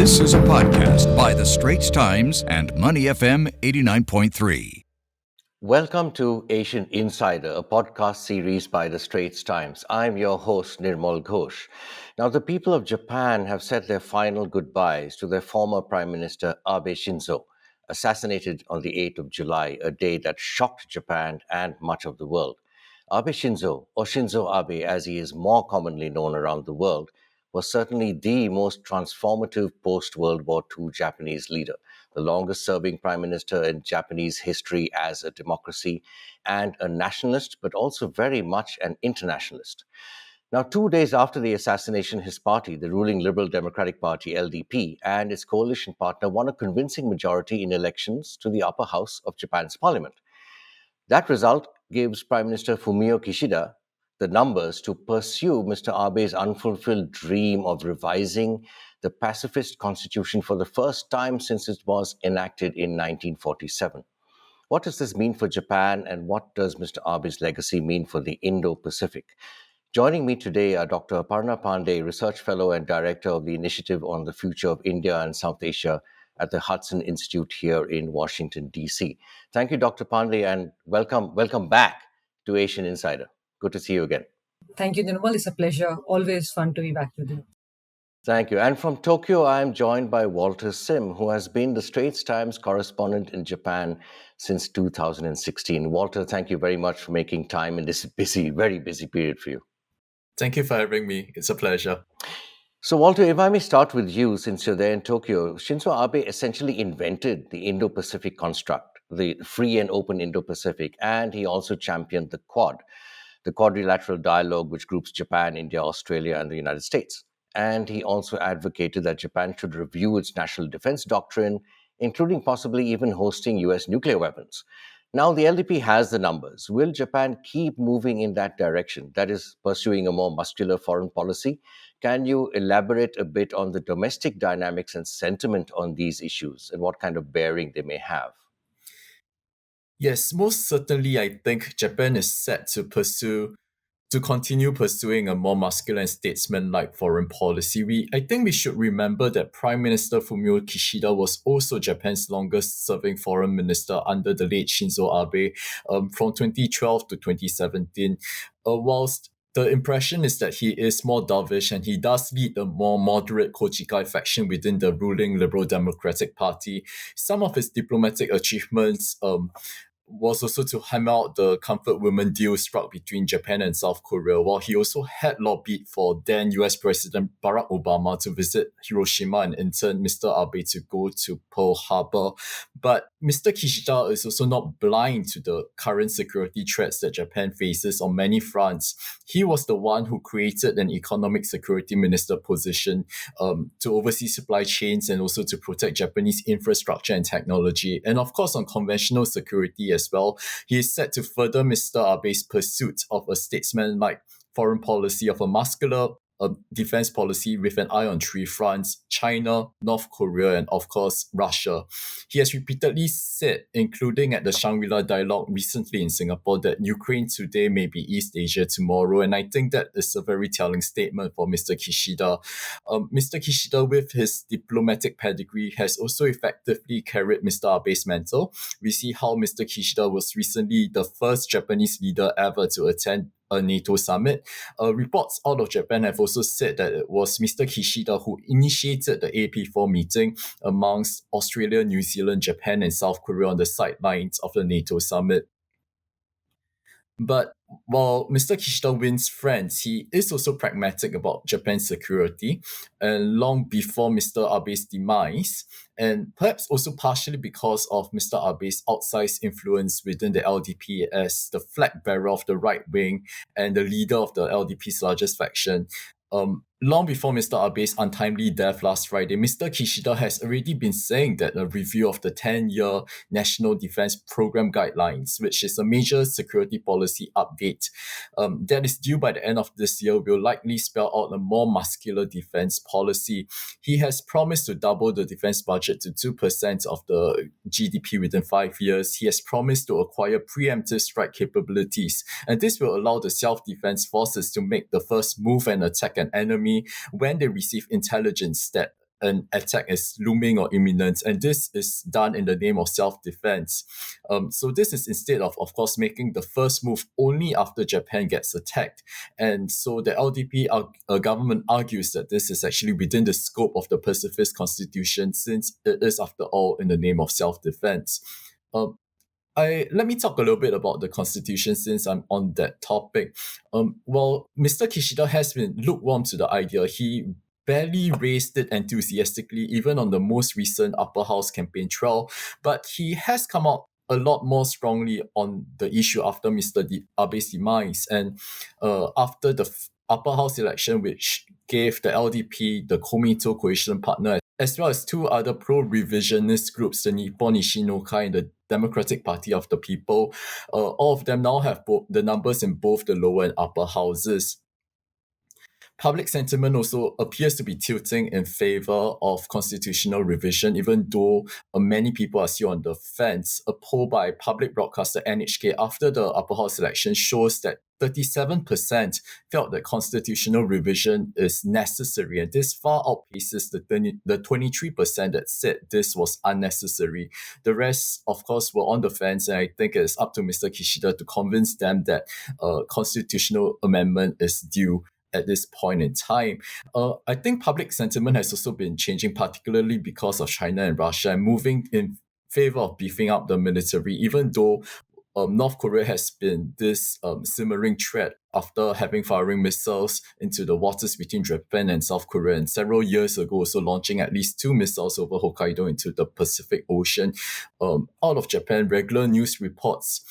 This is a podcast by the Straits Times and Money FM 89.3. Welcome to Asian Insider, a podcast series by the Straits Times. I'm your host, Nirmal Ghosh. Now, the people of Japan have said their final goodbyes to their former Prime Minister Abe Shinzo, assassinated on the 8th of July, a day that shocked Japan and much of the world. Abe Shinzo, or Shinzo Abe as he is more commonly known around the world, was certainly the most transformative post-World War II Japanese leader, the longest-serving prime minister in Japanese history as a democracy and a nationalist, but also very much an internationalist. Now, 2 days after the assassination, his party, the ruling Liberal Democratic Party, LDP, and its coalition partner won a convincing majority in elections to the upper house of Japan's parliament. That result gives Prime Minister Fumio Kishida the numbers to pursue Mr. Abe's unfulfilled dream of revising the pacifist constitution for the first time since it was enacted in 1947. What does this mean for Japan, and what does Mr. Abe's legacy mean for the Indo-Pacific? Joining me today are Dr. Aparna Pande, Research Fellow and Director of the Initiative on the Future of India and South Asia at the Hudson Institute here in Washington, D.C. Thank you, Dr. Pande, and welcome back to Asian Insider. Good to see you again. Thank you, Nirmal. It's a pleasure. Always fun to be back with you. Thank you. And from Tokyo, I am joined by Walter Sim, who has been the Straits Times correspondent in Japan since 2016. Walter, thank you very much for making time in this very busy period for you. Thank you for having me. It's a pleasure. So, Walter, if I may start with you, since you're there in Tokyo, Shinzo Abe essentially invented the Indo-Pacific construct, the free and open Indo-Pacific, and he also championed the Quad, the quadrilateral dialogue which groups Japan, India, Australia, and the United States. And he also advocated that Japan should review its national defense doctrine, including possibly even hosting US nuclear weapons. Now, the LDP has the numbers. Will Japan keep moving in that direction, that is, pursuing a more muscular foreign policy? Can you elaborate a bit on the domestic dynamics and sentiment on these issues and what kind of bearing they may have? Yes, most certainly, I think Japan is set to continue pursuing a more muscular and statesman-like foreign policy. I think we should remember that Prime Minister Fumio Kishida was also Japan's longest-serving foreign minister under the late Shinzo Abe from 2012 to 2017. Whilst the impression is that he is more dovish and he does lead a more moderate Kojikai faction within the ruling Liberal Democratic Party. Some of his diplomatic achievements was also to hammer out the comfort women deal struck between Japan and South Korea, while he also had lobbied for then US President Barack Obama to visit Hiroshima and in turn Mr. Abe to go to Pearl Harbor. But Mr. Kishida is also not blind to the current security threats that Japan faces on many fronts. He was the one who created an economic security minister position to oversee supply chains and also to protect Japanese infrastructure and technology. And of course, on conventional security as well, he is set to further Mr. Abe's pursuit of a statesman-like foreign policy of a muscular defense policy with an eye on three fronts: China, North Korea, and of course, Russia. He has repeatedly said, including at the Shangri-La Dialogue recently in Singapore, that Ukraine today may be East Asia tomorrow. And I think that is a very telling statement for Mr. Kishida. Mr. Kishida, with his diplomatic pedigree, has also effectively carried Mr. Abe's mantle. We see how Mr. Kishida was recently the first Japanese leader ever to attend a NATO summit. Reports out of Japan have also said that it was Mr. Kishida who initiated the AP4 meeting amongst Australia, New Zealand, Japan, and South Korea on the sidelines of the NATO summit. But while Mr. Kishida wins friends, he is also pragmatic about Japan's security. And long before Mr. Abe's demise, and perhaps also partially because of Mr. Abe's outsized influence within the LDP as the flag bearer of the right wing and the leader of the LDP's largest faction, long before Mr. Abe's untimely death last Friday, Mr. Kishida has already been saying that a review of the 10-year National Defense Program Guidelines, which is a major security policy update that is due by the end of this year, will likely spell out a more muscular defense policy. He has promised to double the defense budget to 2% of the GDP within 5 years. He has promised to acquire preemptive strike capabilities, and this will allow the self-defense forces to make the first move and attack an enemy when they receive intelligence that an attack is looming or imminent, and this is done in the name of self-defense. So this is instead of course, making the first move only after Japan gets attacked. And so the LDP government argues that this is actually within the scope of the pacifist constitution, since it is, after all, in the name of self-defense. Let me talk a little bit about the constitution since I'm on that topic. Well, Mr. Kishida has been lukewarm to the idea. He barely raised it enthusiastically, even on the most recent upper house campaign trail, but he has come out a lot more strongly on the issue after Mr. Abe's demise, and after the upper house election, which gave the LDP the Komeito coalition partner, as well as two other pro-revisionist groups, the Nippon Ishinokai and the Democratic Party of the People. All of them now have the numbers in both the lower and upper houses. Public sentiment also appears to be tilting in favor of constitutional revision, even though many people are still on the fence. A poll by public broadcaster NHK after the upper house election shows that 37% felt that constitutional revision is necessary, and this far outpaces the 23% that said this was unnecessary. The rest, of course, were on the fence, and I think it is up to Mr. Kishida to convince them that constitutional amendment is due at this point in time. I think public sentiment has also been changing, particularly because of China and Russia, and moving in favor of beefing up the military, even though North Korea has been this simmering threat after having firing missiles into the waters between Japan and South Korea, and several years ago also launching at least 2 missiles over Hokkaido into the Pacific Ocean. Out of Japan, regular news reports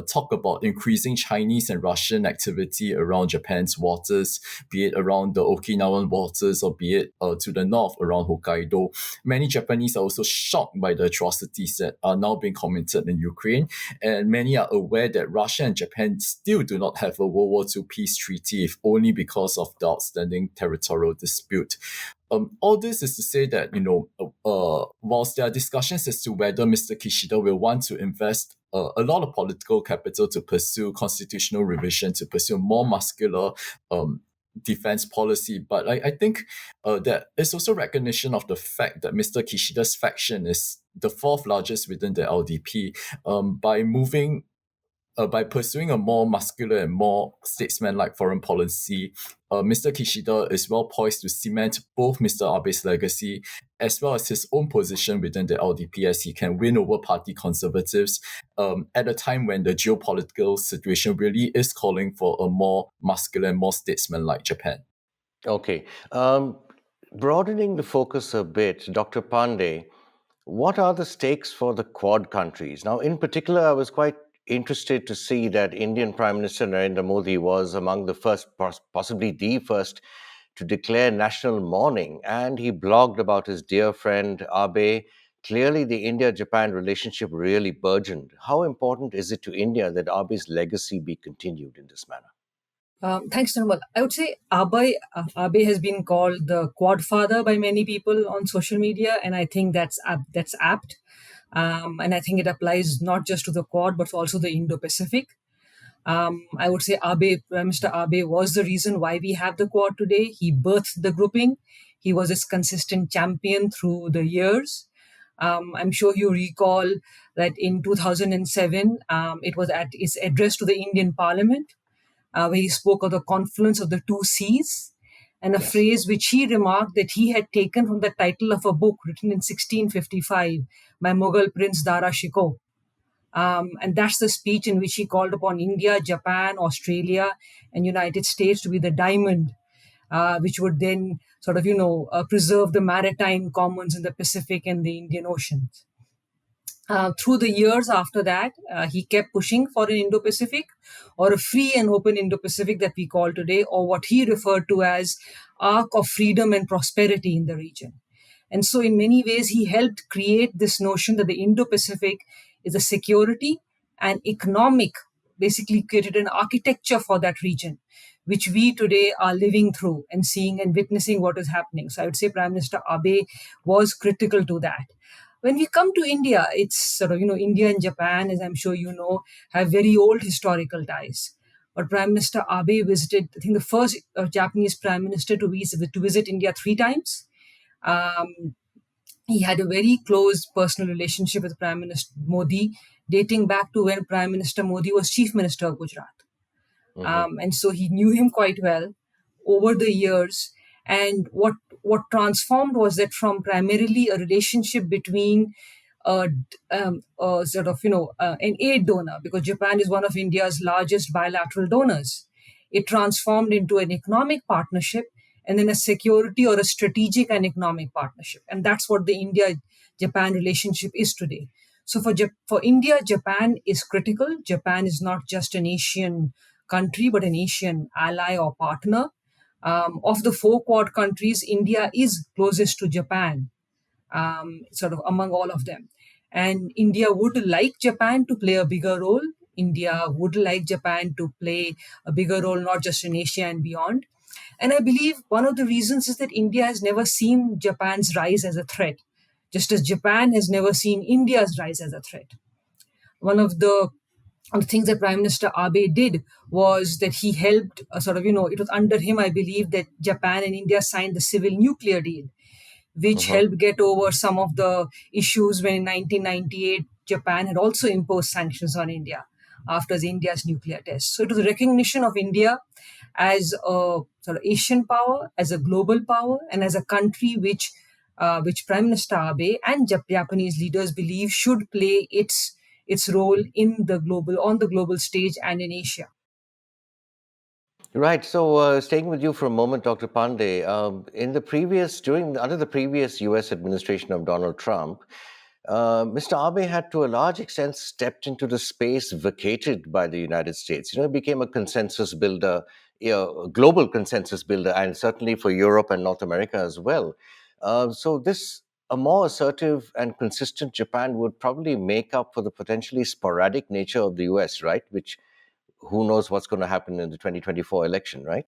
talk about increasing Chinese and Russian activity around Japan's waters, be it around the Okinawan waters or be it to the north around Hokkaido. Many Japanese are also shocked by the atrocities that are now being committed in Ukraine, and many are aware that Russia and Japan still do not have a World War II peace treaty, if only because of the outstanding territorial dispute. All this is to say that, whilst there are discussions as to whether Mr. Kishida will want to invest a lot of political capital to pursue constitutional revision, to pursue more muscular defense policy, but I think that it's also recognition of the fact that Mr. Kishida's faction is the fourth largest within the LDP. By pursuing a more muscular and more statesman-like foreign policy, Mr. Kishida is well poised to cement both Mr. Abe's legacy as well as his own position within the LDP, as he can win over party conservatives at a time when the geopolitical situation really is calling for a more muscular and more statesman-like Japan. Okay. Broadening the focus a bit, Dr. Pande, what are the stakes for the Quad countries? Now, in particular, I was quite interested to see that Indian Prime Minister Narendra Modi was among the first, possibly the first, to declare national mourning, and he blogged about his dear friend Abe. Clearly, the India-Japan relationship really burgeoned. How important is it to India that Abe's legacy be continued in this manner? Thanks, Nirmal. I would say Abe has been called the Quad Father by many people on social media, and I think that's apt. And I think it applies not just to the Quad, but also the Indo-Pacific. I would say Prime Minister Abe was the reason why we have the Quad today. He birthed the grouping. He was its consistent champion through the years. I'm sure you recall that in 2007, it was at his address to the Indian Parliament, where he spoke of the confluence of the two seas, and a phrase which he remarked that he had taken from the title of a book written in 1655 by Mughal Prince Dara Shikoh. And that's the speech in which he called upon India, Japan, Australia, and United States to be the diamond, which would then sort of, preserve the maritime commons in the Pacific and the Indian Oceans. Through the years after that, he kept pushing for an Indo-Pacific, or a free and open Indo-Pacific that we call today, or what he referred to as arc of freedom and prosperity in the region. And so in many ways, he helped create this notion that the Indo-Pacific is a security and economic, basically created an architecture for that region, which we today are living through and seeing and witnessing what is happening. So I would say Prime Minister Abe was critical to that. When we come to India, it's sort of, India and Japan, as I'm sure you know, have very old historical ties. But Prime Minister Abe visited, I think, the first Japanese Prime Minister to visit India 3 times. Um, he had a very close personal relationship with Prime Minister Modi, dating back to when Prime Minister Modi was Chief Minister of Gujarat. Hmm. And so he knew him quite well over the years. And what transformed was that from primarily a relationship between sort of an aid donor, because Japan is one of India's largest bilateral donors, it transformed into an economic partnership, and then a security or a strategic and economic partnership, and that's what the India Japan relationship is today. So for India, Japan is critical. Japan is not just an Asian country, but an Asian ally or partner. Of the four Quad countries, India is closest to Japan, sort of among all of them. And India would like Japan to play a bigger role. India would like Japan to play a bigger role, not just in Asia and beyond. And I believe one of the reasons is that India has never seen Japan's rise as a threat, just as Japan has never seen India's rise as a threat. One of the things that Prime Minister Abe did was that he helped, it was under him, I believe, that Japan and India signed the civil nuclear deal, which Uh-huh. helped get over some of the issues when in 1998 Japan had also imposed sanctions on India after India's nuclear test. So it was a recognition of India as a sort of Asian power, as a global power, and as a country which Prime Minister Abe and Japanese leaders believe should play its role in the global on the global stage and in Asia. Right. So, staying with you for a moment, Dr. Pandey, under the previous U.S. administration of Donald Trump, Mr. Abe had, to a large extent, stepped into the space vacated by the United States. He became a consensus builder, a global consensus builder, and certainly for Europe and North America as well. So, this a more assertive and consistent Japan would probably make up for the potentially sporadic nature of the U.S., right? Which who knows what's going to happen in the 2024 election, right?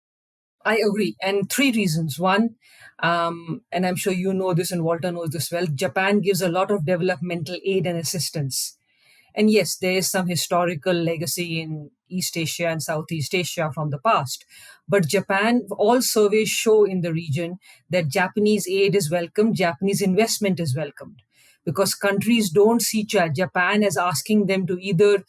I agree. And three reasons. One, and I'm sure you know this and Walter knows this well, Japan gives a lot of developmental aid and assistance. And yes, there is some historical legacy in East Asia and Southeast Asia from the past. But Japan, all surveys show in the region that Japanese aid is welcomed, Japanese investment is welcomed. Because countries don't see Japan as asking them to either,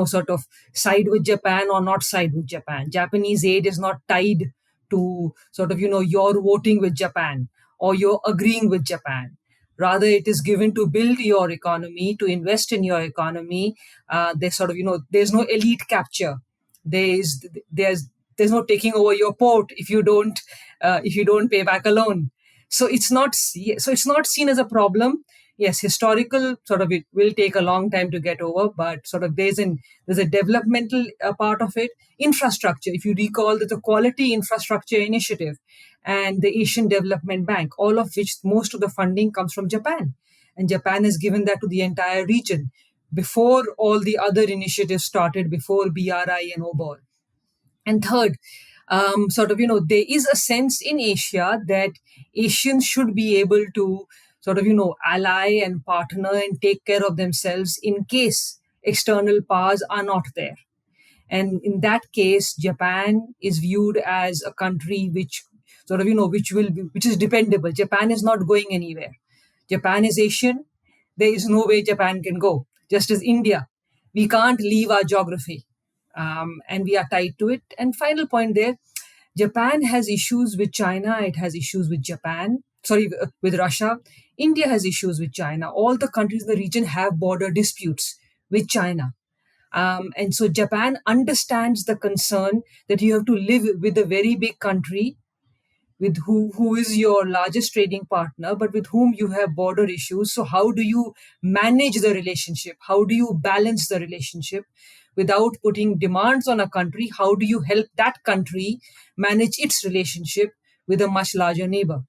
sort of side with Japan or not side with Japan. Japanese aid is not tied to sort of, you're voting with Japan or you're agreeing with Japan. Rather, it is given to build your economy, to invest in your economy. There's sort of, there's no elite capture. There's there's there's no taking over your port if you don't pay back a loan. So it's not seen as a problem. Yes, historical sort of it will take a long time to get over, but sort of there's a developmental part of it. Infrastructure, if you recall, there's a quality infrastructure initiative and the Asian Development Bank, all of which most of the funding comes from Japan. And Japan has given that to the entire region before all the other initiatives started, before BRI and OBOR. And third, there is a sense in Asia that Asians should be able to ally and partner and take care of themselves in case external powers are not there. And in that case, Japan is viewed as a country which which is dependable. Japan is not going anywhere. Japan is Asian. There is no way Japan can go. Just as India, we can't leave our geography, and we are tied to it. And final point there, Japan has issues with China. It has issues with with Russia. India has issues with China. All the countries in the region have border disputes with China. And so Japan understands the concern that you have to live with a very big country with who is your largest trading partner, but with whom you have border issues. So how do you manage the relationship? How do you balance the relationship without putting demands on a country? How do you help that country manage its relationship with a much larger neighbor?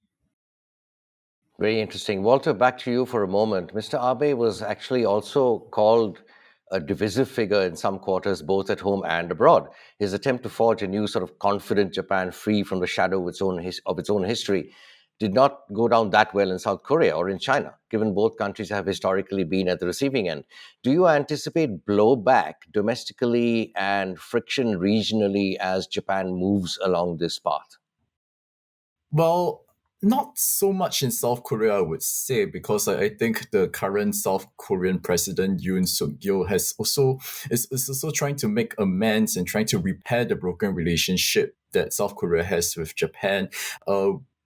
Very interesting. Walter, back to you for a moment. Mr. Abe was actually also called a divisive figure in some quarters, both at home and abroad. His attempt to forge a new sort of confident Japan free from the shadow of its own history did not go down that well in South Korea or in China, given both countries have historically been at the receiving end. Do you anticipate blowback domestically and friction regionally as Japan moves along this path? Well, not so much in South Korea, I would say, because I think the current South Korean president Yoon Suk Yeol is also trying to make amends and trying to repair the broken relationship that South Korea has with Japan.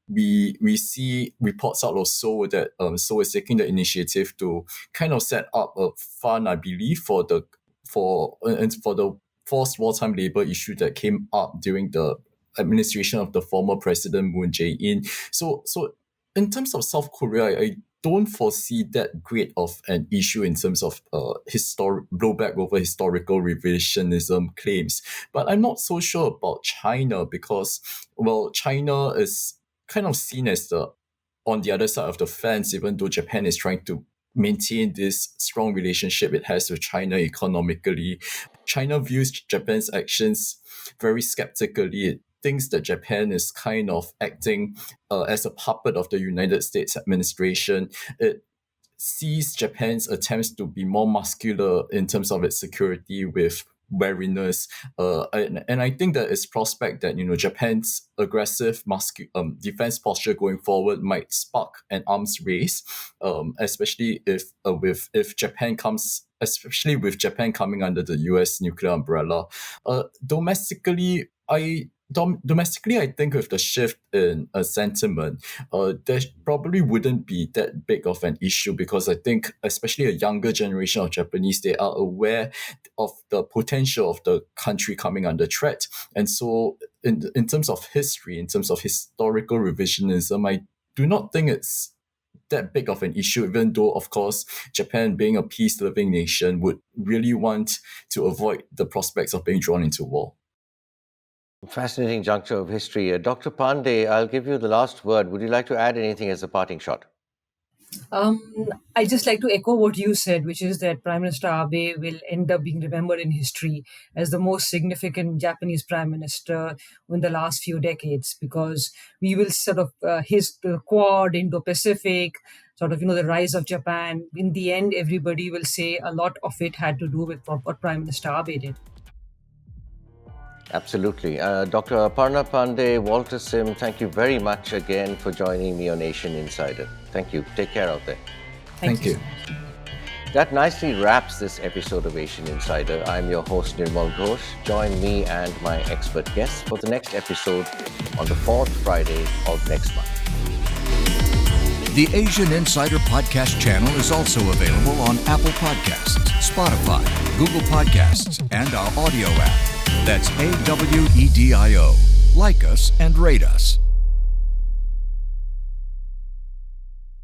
We see reports out of Seoul that Seoul is taking the initiative to kind of set up a fund, I believe, for the forced wartime labor issue that came up during the administration of the former president Moon Jae-in. So in terms of South Korea, I don't foresee that great of an issue in terms of blowback over historical revisionism claims. But I'm not so sure about China because, well, China is kind of seen as on the other side of the fence, even though Japan is trying to maintain this strong relationship it has with China economically. China views Japan's actions very skeptically. It thinks that Japan is kind of acting as a puppet of the United States administration. It sees Japan's attempts to be more muscular in terms of its security with wariness, and I think that it's prospect that Japan's aggressive defense posture going forward might spark an arms race, especially if Japan comes, especially with Japan coming under the U.S. nuclear umbrella. Domestically, I think with the shift in sentiment, there probably wouldn't be that big of an issue because I think especially a younger generation of Japanese, they are aware of the potential of the country coming under threat. And so in terms of history, in terms of historical revisionism, I do not think it's that big of an issue, even though, of course, Japan being a peace-loving nation would really want to avoid the prospects of being drawn into war. Fascinating juncture of history. Dr. Pande, I'll give you the last word. Would you like to add anything as a parting shot? I just like to echo what you said, which is that Prime Minister Abe will end up being remembered in history as the most significant Japanese prime minister in the last few decades, because we will sort of the Quad, Indo-Pacific, sort of the rise of Japan. In the end, everybody will say a lot of it had to do with what Prime Minister Abe did. Absolutely. Dr. Aparna Pande, Walter Sim, thank you very much again for joining me on Asian Insider. Thank you. Take care out there. Thank you. That nicely wraps this episode of Asian Insider. I'm your host, Nirmal Ghosh. Join me and my expert guests for the next episode on the 4th Friday of next month. The Asian Insider Podcast channel is also available on Apple Podcasts, Spotify, Google Podcasts, and our audio app. That's AWEDIO. Like us and rate us.